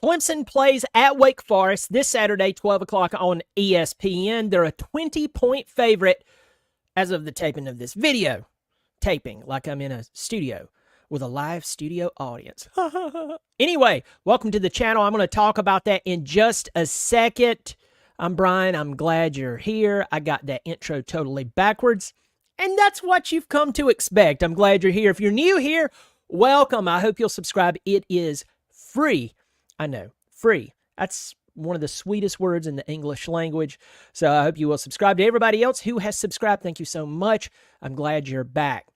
Clemson plays at Wake Forest this Saturday, 12 o'clock on ESPN. They're a 20-point favorite as of the taping of this video. Taping, like I'm in a studio with a live studio audience. Anyway, welcome to the channel. I'm going to talk about that in just a second. I'm Brian. I'm glad you're here. I got that intro totally backwards, and that's what you've come to expect. I'm glad you're here. If you're new here, welcome. I hope you'll subscribe. It is free. I know, free. That's one of the sweetest words in the English language. So I hope you will subscribe. To everybody else who has subscribed, thank you so much. I'm glad you're back.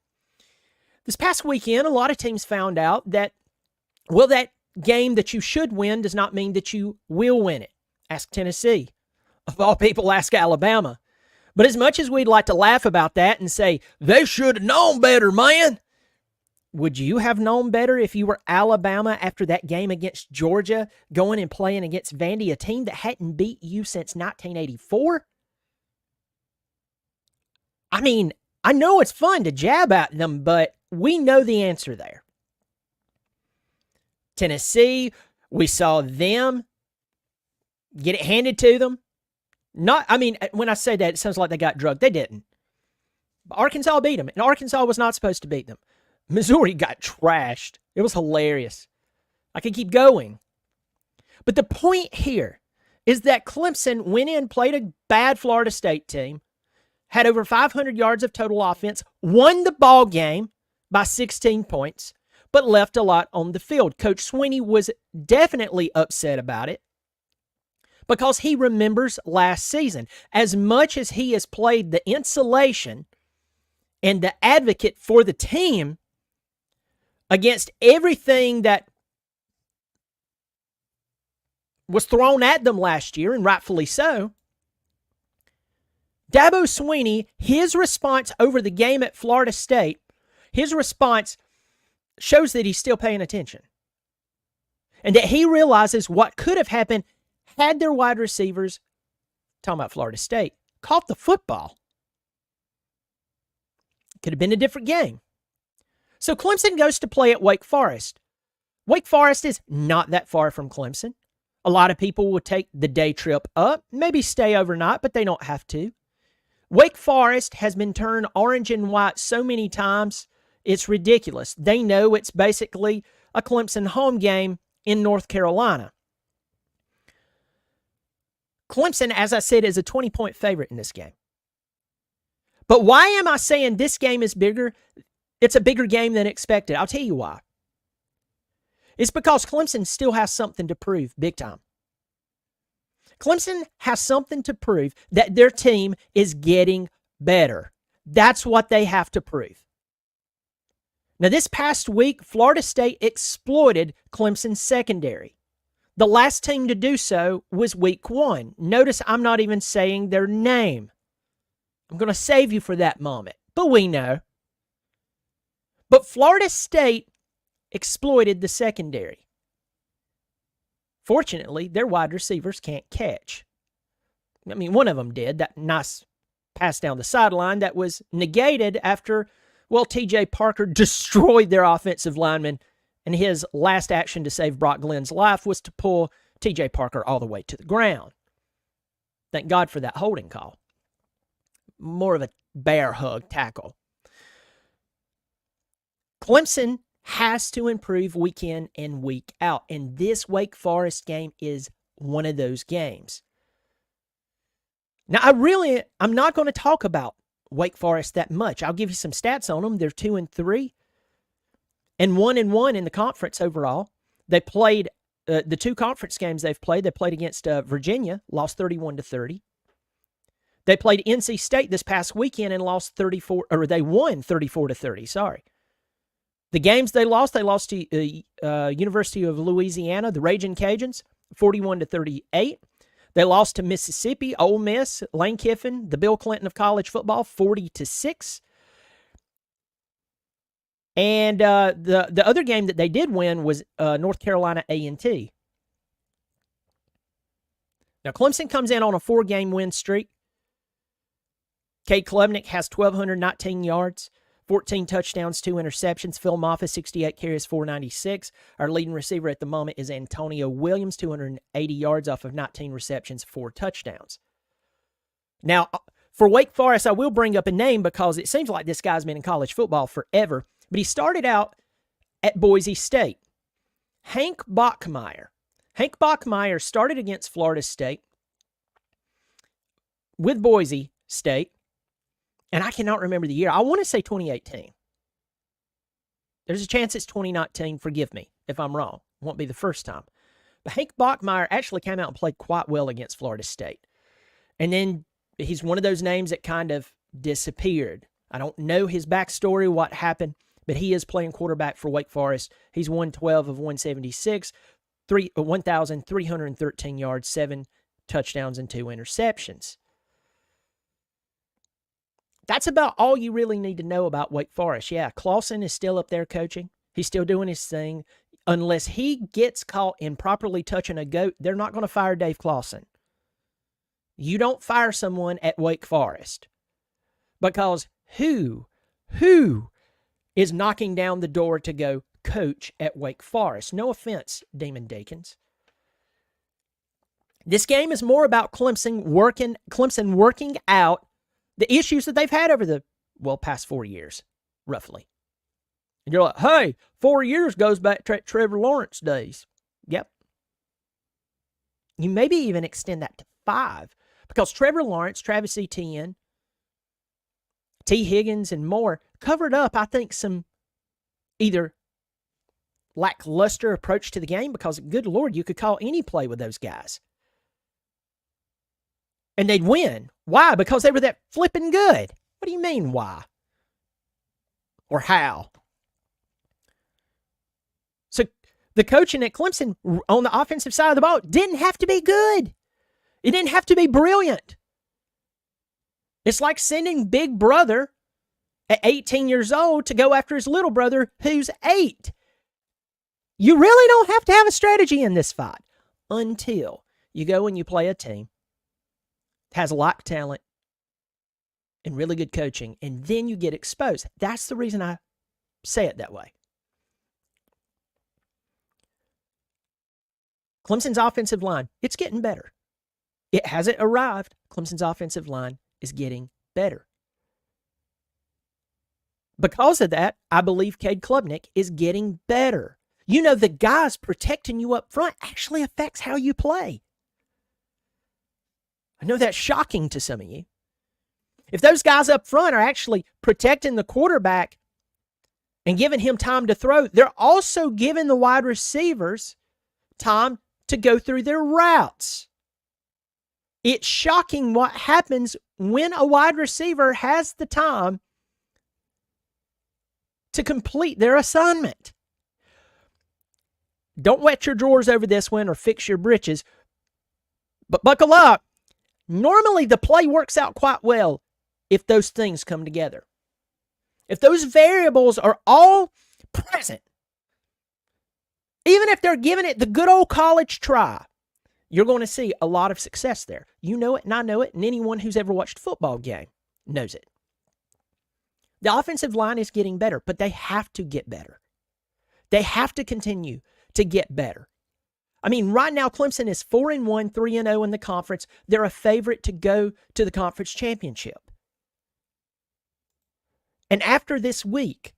This past weekend, a lot of teams found out that, well, that game that you should win does not mean that you will win it. Ask Tennessee. Of all people, ask Alabama. But as much as we'd like to laugh about that and say, they should have known better, man, would you have known better if you were Alabama after that game against Georgia, going and playing against Vandy, a team that hadn't beat you since 1984? I mean, I know it's fun to jab at them, but we know the answer there. Tennessee, we saw them get it handed to them. When I say that, it sounds like they got drugged. They didn't. But Arkansas beat them, and Arkansas was not supposed to beat them. Missouri got trashed. It was hilarious. I could keep going. But the point here is that Clemson went in, played a bad Florida State team, had over 500 yards of total offense, won the ball game by 16 points, but left a lot on the field. Coach Sweeney was definitely upset about it because he remembers last season. As much as he has played the insulation and the advocate for the team against everything that was thrown at them last year, and rightfully so, Dabo Swinney, his response over the game at Florida State, his response shows that he's still paying attention and that he realizes what could have happened had their wide receivers, talking about Florida State, caught the football. Could have been a different game. So Clemson goes to play at Wake Forest. Wake Forest is not that far from Clemson. A lot of people will take the day trip up, maybe stay overnight, but they don't have to. Wake Forest has been turned orange and white so many times, it's ridiculous. They know it's basically a Clemson home game in North Carolina. Clemson, as I said, is a 20-point favorite in this game. But why am I saying this game is bigger? It's a bigger game than expected. I'll tell you why. It's because Clemson still has something to prove, big time. Clemson has something to prove that their team is getting better. That's what they have to prove. Now, this past week, Florida State exploited Clemson's secondary. The last team to do so was week 1. Notice I'm not even saying their name. I'm going to save you for that moment, but we know. But Florida State exploited the secondary. Fortunately, their wide receivers can't catch. I mean, one of them did. That nice pass down the sideline that was negated after, well, T.J. Parker destroyed their offensive lineman, and his last action to save Brock Glenn's life was to pull T.J. Parker all the way to the ground. Thank God for that holding call. More of a bear hug tackle. Clemson has to improve week in and week out, and this Wake Forest game is one of those games. Now, I'm not going to talk about Wake Forest that much. I'll give you some stats on them. They're 2-3 and 1-1 in the conference overall. They played the 2 conference games they've played. They played against Virginia, lost 31-30. They played NC State this past weekend and they won 34-30. Sorry. The games they lost to University of Louisiana, the Ragin' Cajuns, 41-38. They lost to Mississippi, Ole Miss, Lane Kiffin, the Bill Clinton of college football, 40-6. And the other game that they did win was North Carolina A&T. Now, Clemson comes in on a 4-game win streak. Cade Klubnik has 1,219 yards, 14 touchdowns, 2 interceptions. Phil Moffitt, 68 carries, 496. Our leading receiver at the moment is Antonio Williams, 280 yards off of 19 receptions, 4 touchdowns. Now, for Wake Forest, I will bring up a name because it seems like this guy's been in college football forever, but he started out at Boise State. Hank Bachmeier. Hank Bachmeier started against Florida State with Boise State, and I cannot remember the year. I want to say 2018. There's a chance it's 2019. Forgive me if I'm wrong. It won't be the first time. But Hank Bachmeier actually came out and played quite well against Florida State. And then he's one of those names that kind of disappeared. I don't know his backstory, what happened, but he is playing quarterback for Wake Forest. He's 112 of 176, 1,313 yards, 7 touchdowns, and 2 interceptions. That's about all you really need to know about Wake Forest. Yeah, Clawson is still up there coaching. He's still doing his thing. Unless he gets caught improperly touching a goat, they're not going to fire Dave Clawson. You don't fire someone at Wake Forest. Because who is knocking down the door to go coach at Wake Forest? No offense, Demon Deacons. This game is more about Clemson working out the issues that they've had over the, past 4 years, roughly. And you're like, hey, 4 years goes back to Trevor Lawrence days. Yep. You maybe even extend that to 5. Because Trevor Lawrence, Travis Etienne, T. Higgins, and more covered up, I think, some either lackluster approach to the game, because, good Lord, you could call any play with those guys. And they'd win. Why? Because they were that flipping good. What do you mean, why? Or how? So the coaching at Clemson on the offensive side of the ball didn't have to be good. It didn't have to be brilliant. It's like sending Big Brother at 18 years old to go after his little brother who's 8. You really don't have to have a strategy in this fight until you go and you play a team that has a lot of talent and really good coaching, and then you get exposed. That's the reason I say it that way. Clemson's offensive line, it's getting better. It hasn't arrived. Clemson's offensive line is getting better. Because of that, I believe Cade Klubnik is getting better. You know, the guys protecting you up front actually affects how you play. I know that's shocking to some of you. If those guys up front are actually protecting the quarterback and giving him time to throw, they're also giving the wide receivers time to go through their routes. It's shocking what happens when a wide receiver has the time to complete their assignment. Don't wet your drawers over this one or fix your britches, but buckle up. Normally, the play works out quite well if those things come together. If those variables are all present, even if they're giving it the good old college try, you're going to see a lot of success there. You know it, and I know it, and anyone who's ever watched a football game knows it. The offensive line is getting better, but they have to get better. They have to continue to get better. I mean, right now, Clemson is 4-1, 3-0 in the conference. They're a favorite to go to the conference championship. And after this week,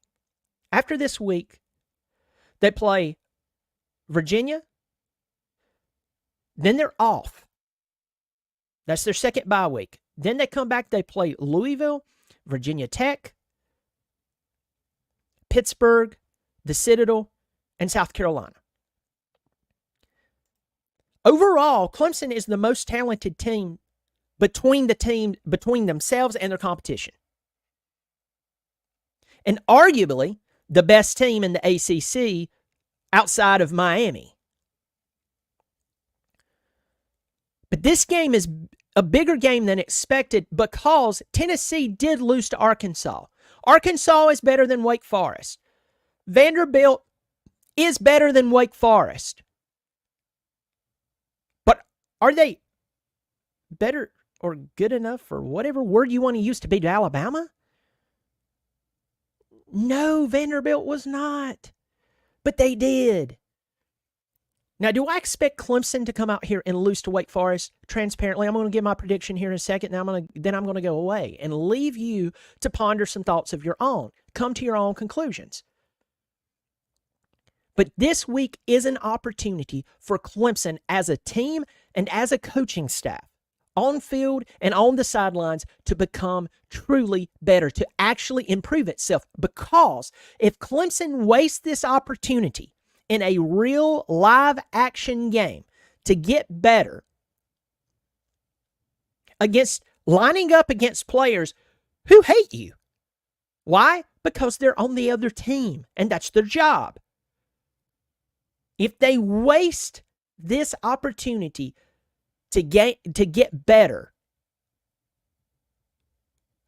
they play Virginia. Then they're off. That's their second bye week. Then they come back, they play Louisville, Virginia Tech, Pittsburgh, the Citadel, and South Carolina. Overall, Clemson is the most talented team between themselves and their competition. And arguably the best team in the ACC outside of Miami. But this game is a bigger game than expected because Tennessee did lose to Arkansas. Arkansas is better than Wake Forest. Vanderbilt is better than Wake Forest. But are they better or good enough, or whatever word you want to use, to beat Alabama? No, Vanderbilt was not. But they did. Now, do I expect Clemson to come out here and lose to Wake Forest? Transparently, I'm going to give my prediction here in a second. Then I'm going to go away and leave you to ponder some thoughts of your own. Come to your own conclusions. But this week is an opportunity for Clemson as a team and as a coaching staff, on field and on the sidelines, to become truly better, to actually improve itself. Because if Clemson wastes this opportunity in a real live action game to get better against lining up against players who hate you. Why? Because they're on the other team, and that's their job. If they waste this opportunity to get better,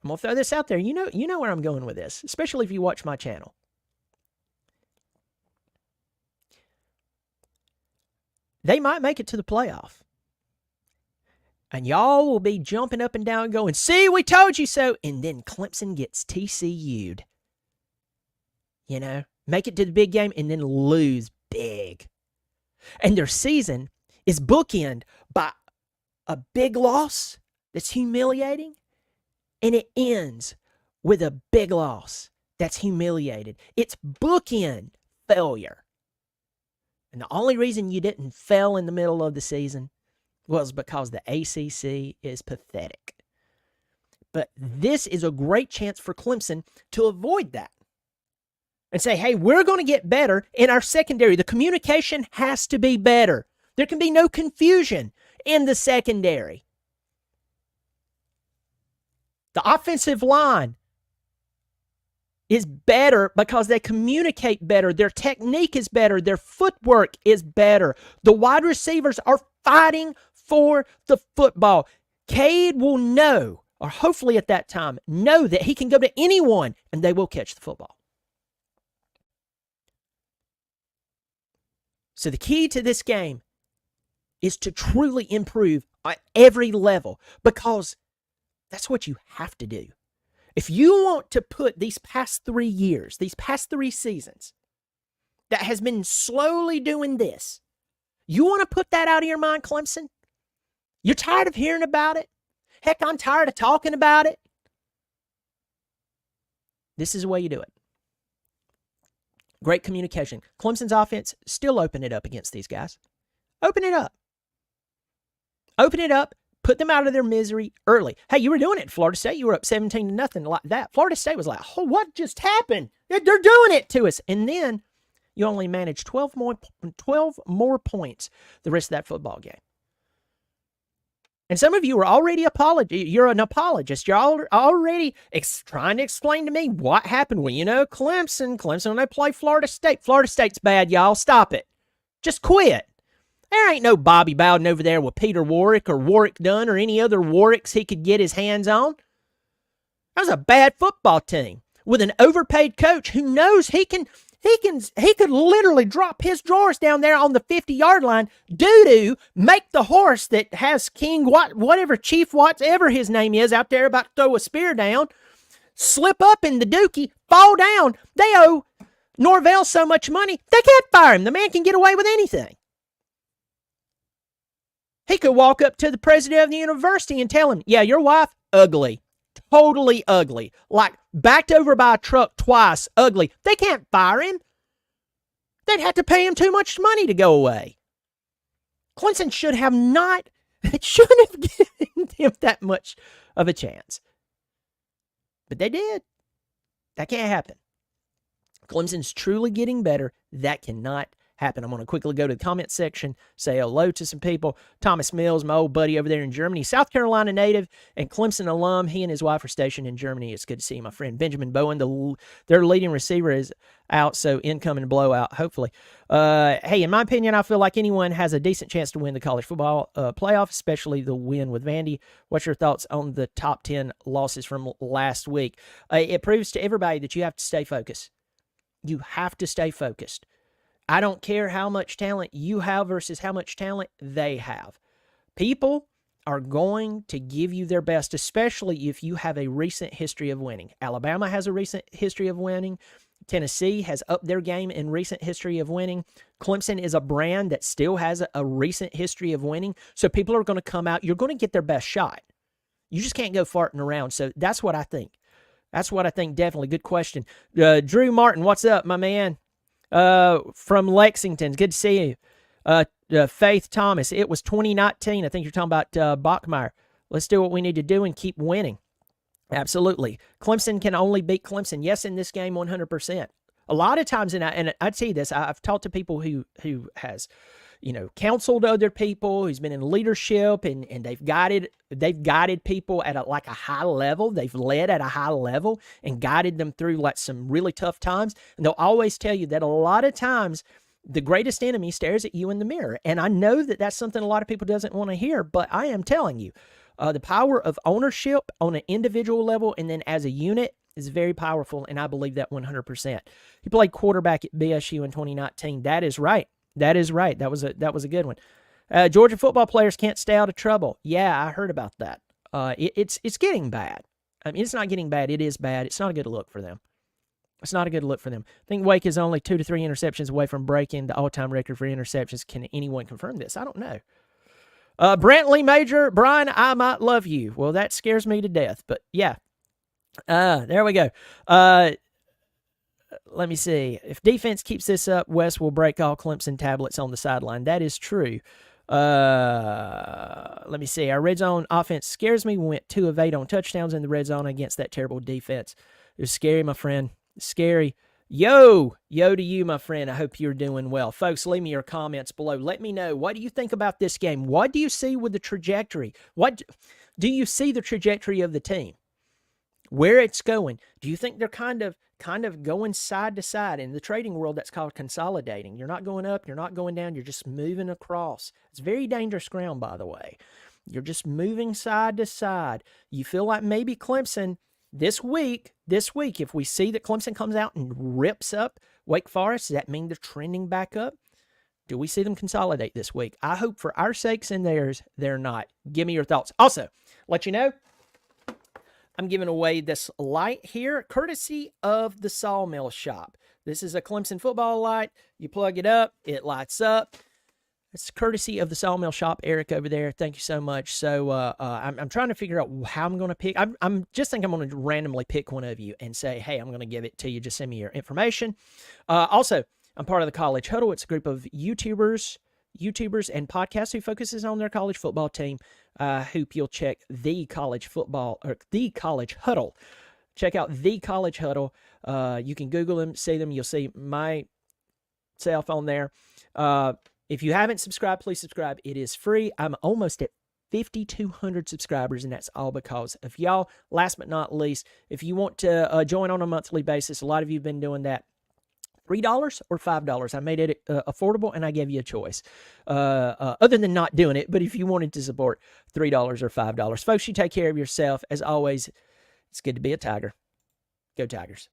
I'm going to throw this out there. You know where I'm going with this, especially if you watch my channel. They might make it to the playoff. And y'all will be jumping up and down going, see, we told you so. And then Clemson gets TCU'd. Make it to the big game and then lose big. And their season is bookend by a big loss that's humiliating. And it ends with a big loss that's humiliated. It's bookend failure. And the only reason you didn't fail in the middle of the season was because the ACC is pathetic. But this is a great chance for Clemson to avoid that and say, hey, we're going to get better in our secondary. The communication has to be better. There can be no confusion in the secondary. The offensive line is better because they communicate better. Their technique is better. Their footwork is better. The wide receivers are fighting for the football. Cade will know, or hopefully at that time, know that he can go to anyone and they will catch the football. So the key to this game is to truly improve at every level, because that's what you have to do. If you want to put these past 3 years, these past 3 seasons, that has been slowly doing this, you want to put that out of your mind, Clemson? You're tired of hearing about it? Heck, I'm tired of talking about it. This is the way you do it. Great communication. Clemson's offense, still open it up against these guys. Open it up. Open it up. Put them out of their misery early. Hey, you were doing it in Florida State. You were up 17-0 like that. Florida State was like, oh, what just happened? They're doing it to us. And then you only managed 12 more points the rest of that football game. And some of you are already you're an apologist. You're already trying to explain to me what happened. Well, Clemson, when they play Florida State's bad, y'all. Stop it. Just quit. There ain't no Bobby Bowden over there with Peter Warwick or Warwick Dunn or any other Warwicks he could get his hands on. That was a bad football team with an overpaid coach who knows he could literally drop his drawers down there on the 50-yard line, make the horse that has King whatever Chief whatever his name is out there about to throw a spear down, slip up in the dookie, fall down. They owe Norvell so much money, they can't fire him. The man can get away with anything. He could walk up to the president of the university and tell him, yeah, your wife, ugly. Totally ugly. Like backed over by a truck twice, ugly. They can't fire him. They'd have to pay him too much money to go away. Clemson shouldn't have given him that much of a chance. But they did. That can't happen. Clemson's truly getting better. That cannot happen. I'm going to quickly go to the comment section, say hello to some people. Thomas Mills, my old buddy over there in Germany, South Carolina native and Clemson alum. He and his wife are stationed in Germany. It's good to see my friend Benjamin Bowen. Their leading receiver is out, so incoming blowout, hopefully. Hey, in my opinion, I feel like anyone has a decent chance to win the college football playoff, especially the win with Vandy. What's your thoughts on the top 10 losses from last week? It proves to everybody that you have to stay focused. You have to stay focused. I don't care how much talent you have versus how much talent they have. People are going to give you their best, especially if you have a recent history of winning. Alabama has a recent history of winning. Tennessee has upped their game in recent history of winning. Clemson is a brand that still has a recent history of winning. So people are going to come out. You're going to get their best shot. You just can't go farting around. So that's what I think. That's what I think, definitely. Good question. Drew Martin, what's up, my man? From Lexington. Good to see you. Faith Thomas, it was 2019. I think you're talking about Bachmeier. Let's do what we need to do and keep winning. Absolutely. Clemson can only beat Clemson. Yes, in this game, 100%. A lot of times, and I'd say this, I've talked to people who has, counseled other people, who's been in leadership, and they've guided people at a high level. They've led at a high level and guided them through like some really tough times. And they'll always tell you that a lot of times the greatest enemy stares at you in the mirror. And I know that that's something a lot of people doesn't want to hear, but I am telling you, the power of ownership on an individual level and then as a unit is very powerful, and I believe that 100%. He played quarterback at BSU in 2019. That is right. That is right. That was a good one. Georgia football players can't stay out of trouble. Yeah, I heard about that. It's getting bad. I mean, it's not getting bad. It is bad. It's not a good look for them. It's not a good look for them. I think Wake is only 2 to 3 interceptions away from breaking the all-time record for interceptions. Can anyone confirm this? I don't know. Brantley Major, Brian, I might love you. Well, that scares me to death, but yeah. There we go. Let me see. If defense keeps this up, West will break all Clemson tablets on the sideline. That is true. Let me see. Our red zone offense scares me. We went 2 of 8 on touchdowns in the red zone against that terrible defense. It was scary, my friend. Scary. Yo to you, my friend. I hope you're doing well. Folks, leave me your comments below. Let me know, what do you think about this game? What do you see with the trajectory? What do you see the trajectory of the team? Where it's going? Do you think they're kind of going side to side? In the trading world, that's called consolidating. You're not going up, you're not going down, you're just moving across. It's very dangerous ground, by the way. You're just moving side to side. You feel like maybe Clemson this week, if we see that Clemson comes out and rips up Wake Forest, does that mean they're trending back up? Do we see them consolidate this week? I hope for our sakes and theirs, they're not. Give me your thoughts. Also, let you know, I'm giving away this light here, courtesy of the Sawmill Shop. This is a Clemson football light. You plug it up, it lights up. It's courtesy of the Sawmill Shop, Eric over there. Thank you so much. So I'm trying to figure out how I'm going to pick. I'm just think I'm going to randomly pick one of you and say, hey, I'm going to give it to you. Just send me your information. Also, I'm part of the College Huddle. It's a group of YouTubers and podcasts who focuses on their college football team. Hope you'll check the College Huddle. Check out the College Huddle. You can Google them, see them. You'll see myself on there. If you haven't subscribed, please subscribe. It is free. I'm almost at 5,200 subscribers, and that's all because of y'all. Last but not least, if you want to join on a monthly basis, a lot of you have been doing that. $3 or $5. I made it affordable, and I gave you a choice. Other than not doing it, but if you wanted to support, $3 or $5. Folks, you take care of yourself. As always, it's good to be a Tiger. Go Tigers.